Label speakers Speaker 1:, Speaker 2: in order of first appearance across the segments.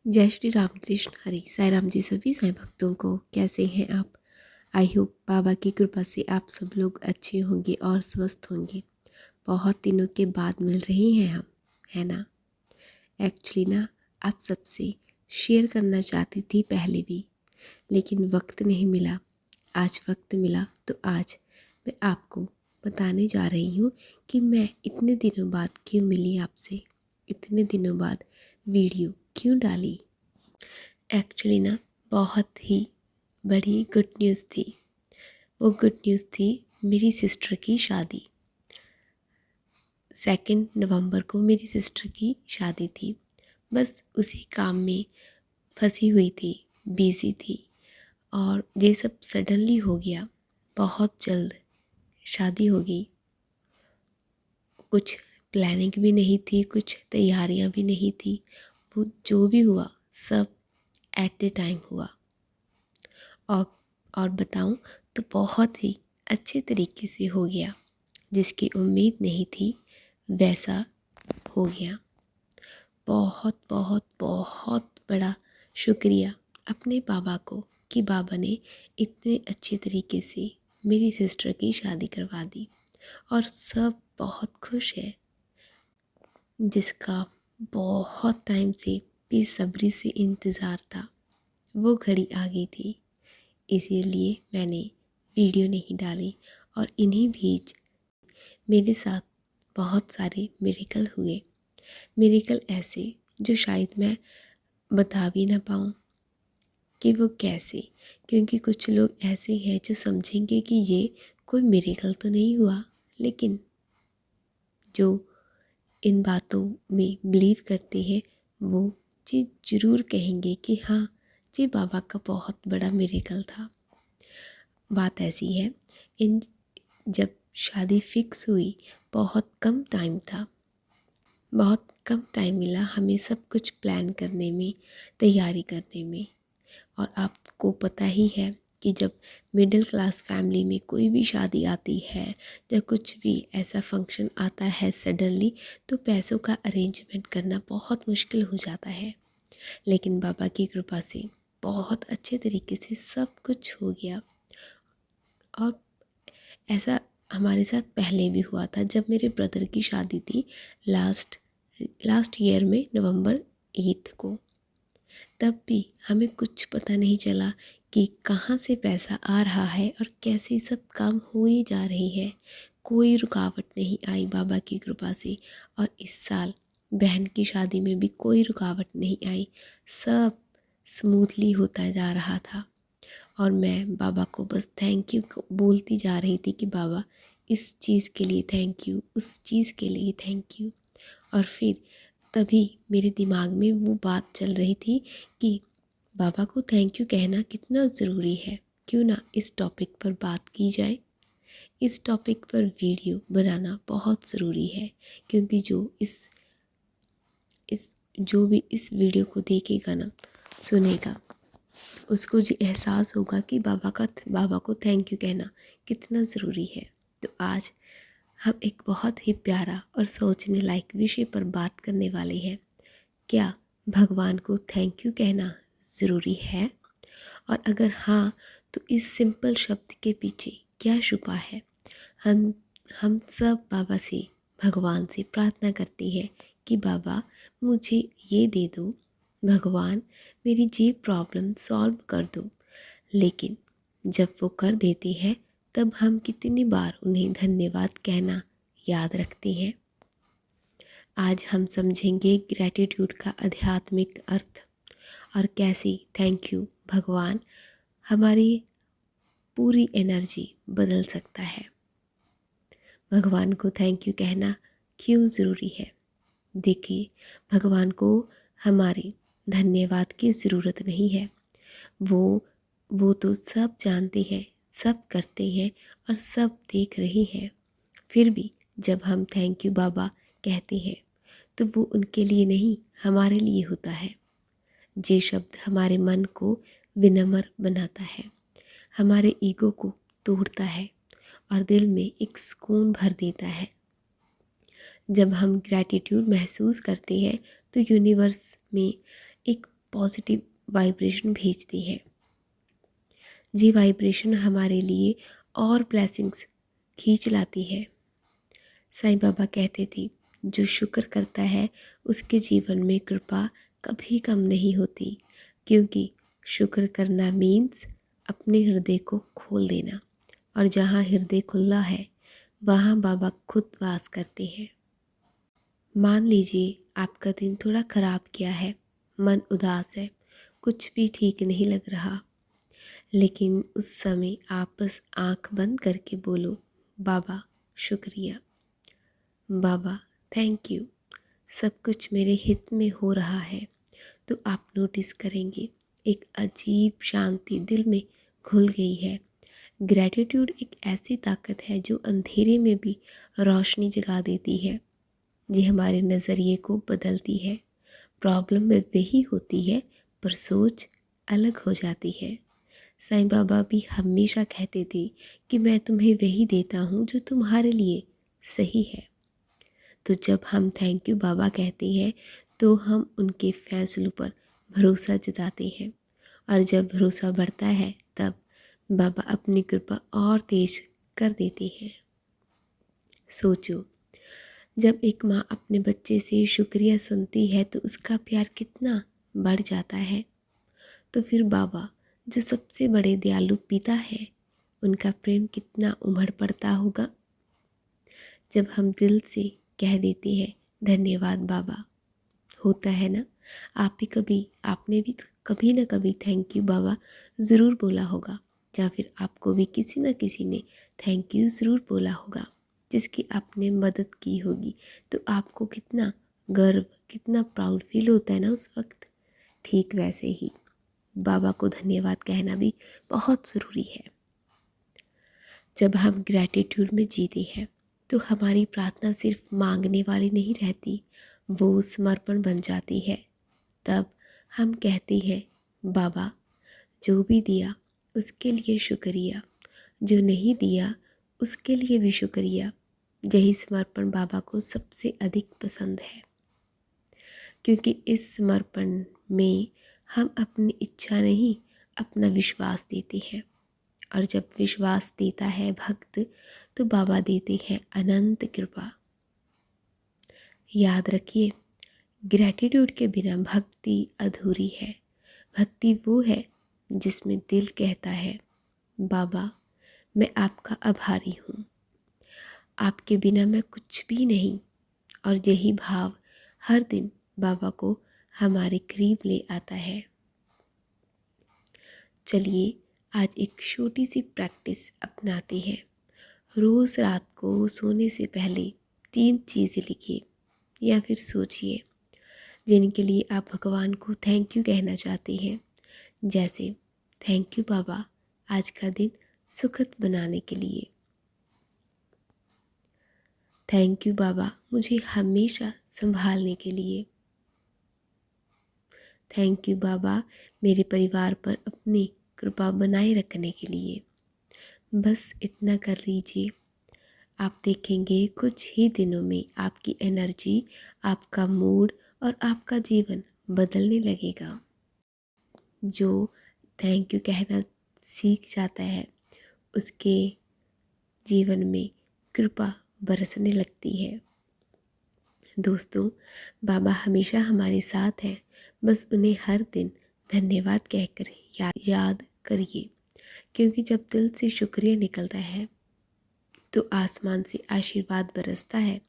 Speaker 1: जय श्री रामकृष्ण हरी साईं राम जी। सभी साईं भक्तों को कैसे हैं आप? आई होप बाबा की कृपा से आप सब लोग अच्छे होंगे और स्वस्थ होंगे। बहुत दिनों के बाद मिल रहे हैं हम, है ना? एक्चुअली ना, आप सबसे शेयर करना चाहती थी पहले भी, लेकिन वक्त नहीं मिला। आज वक्त मिला तो आज मैं आपको बताने जा रही हूँ कि मैं इतने दिनों बाद क्यों मिली आपसे, इतने दिनों बाद वीडियो क्यों डाली। एक्चुअली ना, बहुत ही बड़ी गुड न्यूज़ थी। वो गुड न्यूज़ थी मेरी सिस्टर की शादी। 2 नवंबर को मेरी सिस्टर की शादी थी। बस उसी काम में फंसी हुई थी, बिज़ी थी, और ये सब सडनली हो गया। बहुत जल्द शादी हो गई। कुछ प्लानिंग भी नहीं थी, कुछ तैयारियां भी नहीं थी। वो जो भी हुआ सब एट द टाइम हुआ। और और बताऊं तो बहुत ही अच्छे तरीके से हो गया। जिसकी उम्मीद नहीं थी वैसा हो गया। बहुत बहुत बहुत बड़ा शुक्रिया अपने बाबा को कि बाबा ने इतने अच्छे तरीके से मेरी सिस्टर की शादी करवा दी और सब बहुत खुश है। जिसका बहुत टाइम से बेसब्री से इंतज़ार था, वो घड़ी आ गई थी। इसीलिए मैंने वीडियो नहीं डाली। और इन्हीं बीच मेरे साथ बहुत सारे मिरेकल हुए। मिरेकल ऐसे जो शायद मैं बता भी ना पाऊँ कि वो कैसे, क्योंकि कुछ लोग ऐसे हैं जो समझेंगे कि ये कोई मिरेकल तो नहीं हुआ, लेकिन जो इन बातों में बिलीव करते हैं वो ये ज़रूर कहेंगे कि हाँ, ये बाबा का बहुत बड़ा मिरेकल था। बात ऐसी है, इन जब शादी फिक्स हुई बहुत कम टाइम था, बहुत कम टाइम मिला हमें सब कुछ प्लान करने में, तैयारी करने में। और आपको पता ही है कि जब मिडिल क्लास फैमिली में कोई भी शादी आती है या कुछ भी ऐसा फंक्शन आता है सडनली, तो पैसों का अरेंजमेंट करना बहुत मुश्किल हो जाता है। लेकिन बाबा की कृपा से बहुत अच्छे तरीके से सब कुछ हो गया। और ऐसा हमारे साथ पहले भी हुआ था जब मेरे ब्रदर की शादी थी लास्ट ईयर में नवंबर 8 को। तब भी हमें कुछ पता नहीं चला कि कहाँ से पैसा आ रहा है और कैसे सब काम हो ही जा रही है। कोई रुकावट नहीं आई बाबा की कृपा से। और इस साल बहन की शादी में भी कोई रुकावट नहीं आई, सब स्मूथली होता जा रहा था। और मैं बाबा को बस थैंक यू बोलती जा रही थी कि बाबा इस चीज़ के लिए थैंक यू, उस चीज़ के लिए थैंक यू। और फिर तभी मेरे दिमाग में वो बात चल रही थी कि बाबा को थैंक यू कहना कितना ज़रूरी है। क्यों ना इस टॉपिक पर बात की जाए। इस टॉपिक पर वीडियो बनाना बहुत ज़रूरी है, क्योंकि इस जो भी इस वीडियो को देखेगा ना, सुनेगा, उसको जो एहसास होगा कि बाबा को थैंक यू कहना कितना ज़रूरी है। तो आज हम एक बहुत ही प्यारा और सोचने लायक विषय पर बात करने वाले हैं। क्या भगवान को थैंक यू कहना ज़रूरी है? और अगर हाँ, तो इस सिंपल शब्द के पीछे क्या छुपा है? हम हम सब बाबा से, भगवान से प्रार्थना करते हैं कि बाबा मुझे ये दे दो, भगवान मेरी ये प्रॉब्लम सॉल्व कर दो। लेकिन जब वो कर देते हैं तब हम कितनी बार उन्हें धन्यवाद कहना याद रखते हैं। आज हम समझेंगे ग्रैटिट्यूड का आध्यात्मिक अर्थ और कैसे थैंक यू भगवान हमारी पूरी एनर्जी बदल सकता है। भगवान को थैंक यू कहना क्यों ज़रूरी है? देखिए, भगवान को हमारे धन्यवाद की ज़रूरत नहीं है। वो तो सब जानते हैं, सब करते हैं और सब देख रहे हैं। फिर भी जब हम थैंक यू बाबा कहते हैं तो वो उनके लिए नहीं, हमारे लिए होता है। ये शब्द हमारे मन को विनम्र बनाता है, हमारे ईगो को तोड़ता है और दिल में एक सुकून भर देता है। जब हम ग्रैटिट्यूड महसूस करते हैं तो यूनिवर्स में एक पॉजिटिव वाइब्रेशन भेजती हैं। ये वाइब्रेशन हमारे लिए और ब्लेसिंग्स खींच लाती है। साईं बाबा कहते थे, जो शुक्र करता है उसके जीवन में कृपा कभी कम नहीं होती, क्योंकि शुक्र करना मीन्स अपने हृदय को खोल देना, और जहाँ हृदय खुला है वहाँ बाबा खुद वास करते हैं। मान लीजिए आपका दिन थोड़ा ख़राब गया है, मन उदास है, कुछ भी ठीक नहीं लग रहा, लेकिन उस समय आप बस आँख बंद करके बोलो, बाबा शुक्रिया, बाबा थैंक यू, सब कुछ मेरे हित में हो रहा है। तो आप नोटिस करेंगे एक अजीब शांति दिल में घुल गई है। ग्रैटिट्यूड एक ऐसी ताकत है जो अंधेरे में भी रोशनी जगा देती है, जी हमारे नज़रिए को बदलती है। प्रॉब्लम में वही होती है पर सोच अलग हो जाती है। साईं बाबा भी हमेशा कहते थे कि मैं तुम्हें वही देता हूँ जो तुम्हारे लिए सही है। तो जब हम थैंक यू बाबा कहते हैं तो हम उनके फैसलों पर भरोसा जताते हैं, और जब भरोसा बढ़ता है तब बाबा अपनी कृपा और तेज कर देते हैं। सोचो, जब एक माँ अपने बच्चे से शुक्रिया सुनती है तो उसका प्यार कितना बढ़ जाता है। तो फिर बाबा जो सबसे बड़े दयालु पिता है, उनका प्रेम कितना उमड़ पड़ता होगा। जब हम दिल से कह देते हैं धन्यवाद बाबा, होता है ना, आपने भी कभी ना कभी थैंक यू बाबा ज़रूर बोला होगा, या फिर आपको भी किसी न किसी ने थैंक यू ज़रूर बोला होगा जिसकी आपने मदद की होगी। तो आपको कितना गर्व, कितना प्राउड फील होता है ना उस वक्त। ठीक वैसे ही बाबा को धन्यवाद कहना भी बहुत ज़रूरी है। जब हम ग्रैटिट्यूड में जीते हैं तो हमारी प्रार्थना सिर्फ मांगने वाली नहीं रहती, वो समर्पण बन जाती है। तब हम कहते हैं, बाबा जो भी दिया उसके लिए शुक्रिया, जो नहीं दिया उसके लिए भी शुक्रिया। यही समर्पण बाबा को सबसे अधिक पसंद है, क्योंकि इस समर्पण में हम अपनी इच्छा नहीं अपना विश्वास देते हैं, और जब विश्वास देता है भक्त तो बाबा देते हैं अनंत कृपा। याद रखिए, ग्रैटिट्यूड के बिना भक्ति अधूरी है। भक्ति वो है जिसमें दिल कहता है, बाबा मैं आपका आभारी हूँ, आपके बिना मैं कुछ भी नहीं। और यही भाव हर दिन बाबा को हमारे करीब ले आता है। चलिए आज एक छोटी सी प्रैक्टिस अपनाते हैं। रोज़ रात को सोने से पहले 3 चीज़ें लिखिए या फिर सोचिए जिनके लिए आप भगवान को थैंक यू कहना चाहते हैं। जैसे, थैंक यू बाबा आज का दिन सुखद बनाने के लिए। थैंक यू बाबा मुझे हमेशा संभालने के लिए। थैंक यू बाबा मेरे परिवार पर अपनी कृपा बनाए रखने के लिए। बस इतना कर लीजिए, आप देखेंगे कुछ ही दिनों में आपकी एनर्जी, आपका मूड और आपका जीवन बदलने लगेगा। जो थैंक यू कहना सीख जाता है उसके जीवन में कृपा बरसने लगती है। दोस्तों, बाबा हमेशा हमारे साथ हैं, बस उन्हें हर दिन धन्यवाद कहकर याद करिए, क्योंकि जब दिल से शुक्रिया निकलता है तो आसमान से आशीर्वाद बरसता है।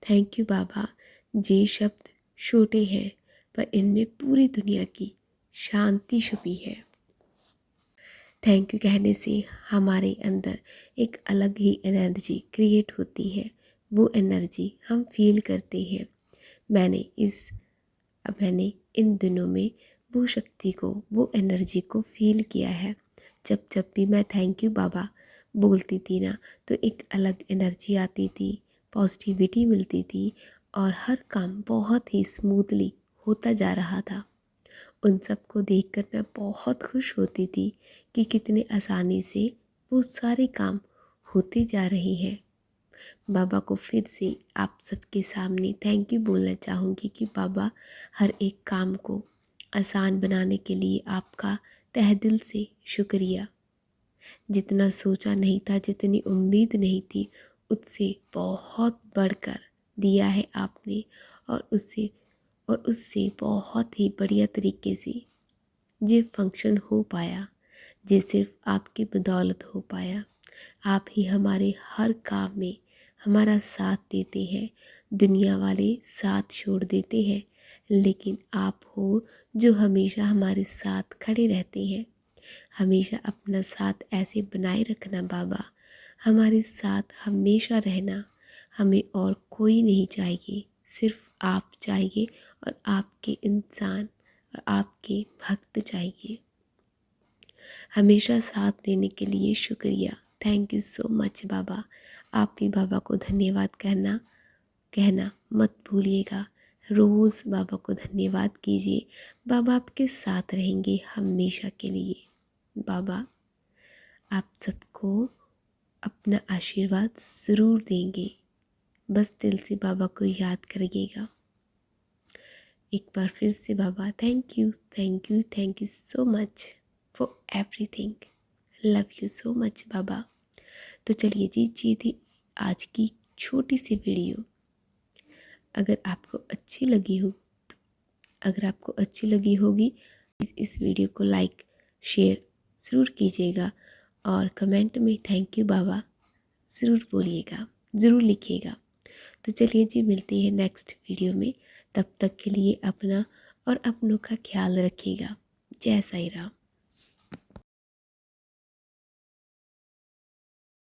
Speaker 1: थैंक यू बाबा, ये शब्द छोटे हैं पर इनमें पूरी दुनिया की शांति छुपी है। थैंक यू कहने से हमारे अंदर एक अलग ही एनर्जी क्रिएट होती है, वो एनर्जी हम फील करते हैं। मैंने इन दिनों में वो शक्ति को, वो एनर्जी को फील किया है। जब भी मैं थैंक यू बाबा बोलती थी ना, तो एक अलग एनर्जी आती थी, पॉजिटिविटी मिलती थी, और हर काम बहुत ही स्मूथली होता जा रहा था। उन सबको देखकर मैं बहुत खुश होती थी कि कितने आसानी से वो सारे काम होते जा रहे हैं। बाबा को फिर से आप सबके सामने थैंक यू बोलना चाहूँगी कि बाबा हर एक काम को आसान बनाने के लिए आपका तहे दिल से शुक्रिया। जितना सोचा नहीं था, जितनी उम्मीद नहीं थी, उससे बहुत बढ़कर दिया है आपने, और उससे बहुत ही बढ़िया तरीके से ये फंक्शन हो पाया। ये सिर्फ आपकी बदौलत हो पाया। आप ही हमारे हर काम में हमारा साथ देते हैं। दुनिया वाले साथ छोड़ देते हैं, लेकिन आप हो जो हमेशा हमारे साथ खड़े रहते हैं। हमेशा अपना साथ ऐसे बनाए रखना बाबा, हमारे साथ हमेशा रहना। हमें और कोई नहीं चाहिए, सिर्फ आप चाहिए, और आपके इंसान और आपके भक्त चाहिए। हमेशा साथ देने के लिए शुक्रिया। थैंक यू सो मच बाबा। आप भी बाबा को धन्यवाद कहना मत भूलिएगा। रोज़ बाबा को धन्यवाद कीजिए। बाबा आपके साथ रहेंगे हमेशा के लिए। बाबा आप सबको अपना आशीर्वाद ज़रूर देंगे। बस दिल से बाबा को याद करिएगा। एक बार फिर से बाबा, thank you thank you thank you so much for everything. Love you so much बाबा। तो चलिए जी, ये थी आज की छोटी सी वीडियो। अगर आपको अच्छी लगी होगी, इस वीडियो को लाइक शेयर ज़रूर कीजिएगा, और कमेंट में थैंक यू बाबा ज़रूर बोलिएगा, ज़रूर लिखिएगा। तो चलिए जी, मिलते हैं नेक्स्ट वीडियो में। तब तक के लिए अपना और अपनों का ख्याल रखिएगा। जय साईं राम।